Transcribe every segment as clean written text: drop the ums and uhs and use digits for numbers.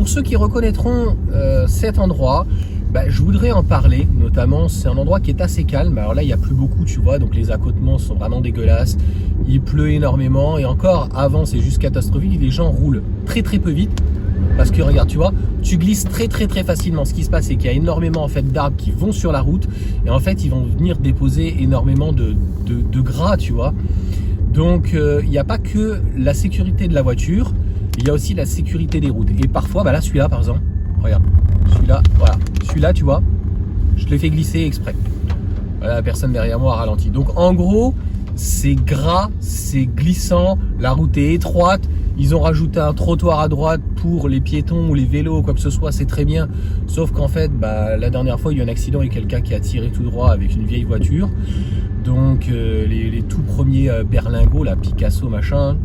pour ceux qui reconnaîtront cet endroit, je voudrais en parler. Notamment, c'est un endroit qui est assez calme. Alors là, il n'y a plus beaucoup, tu vois, donc les accotements sont vraiment dégueulasses. Il pleut énormément et encore avant, c'est juste catastrophique. Les gens roulent très peu vite parce que regarde, tu vois, tu glisses très facilement. Ce qui se passe, c'est qu'il y a énormément en fait d'arbres qui vont sur la route et en fait, ils vont venir déposer énormément de gras, tu vois. Donc, il n'y a pas que la sécurité de la voiture, il y a aussi la sécurité des routes. Et parfois, là, celui-là, par exemple, regarde, celui-là, voilà, celui-là, tu vois, je l'ai fait glisser exprès. Voilà, la personne derrière moi a ralenti. Donc, en gros, c'est gras, c'est glissant, la route est étroite. Ils ont rajouté un trottoir à droite pour les piétons ou les vélos, quoi que ce soit, c'est très bien. Sauf qu'en fait, la dernière fois, il y a eu un accident et quelqu'un qui a tiré tout droit avec une vieille voiture. Donc, les tout premiers berlingots, là, Picasso, machin.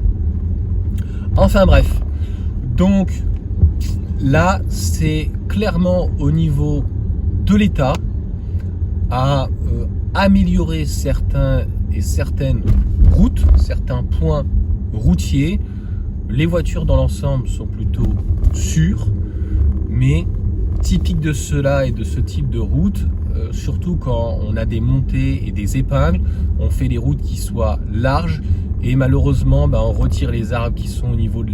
Enfin bref. Donc, là, c'est clairement au niveau de l'État à améliorer certains et certaines routes, certains points routiers. Les voitures dans l'ensemble sont plutôt sûres, mais typique de cela et de ce type de route, surtout quand on a des montées et des épingles, on fait des routes qui soient larges et malheureusement on retire les arbres qui sont au niveau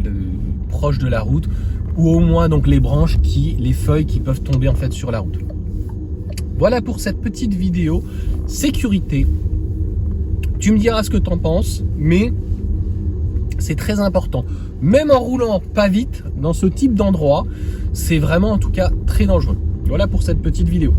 proche de la route ou au moins donc les branches, les feuilles qui peuvent tomber en fait sur la route. Voilà pour cette petite vidéo sécurité. Tu me diras ce que tu en penses, mais c'est très important. Même en roulant pas vite, dans ce type d'endroit, c'est vraiment en tout cas très dangereux. Voilà pour cette petite vidéo.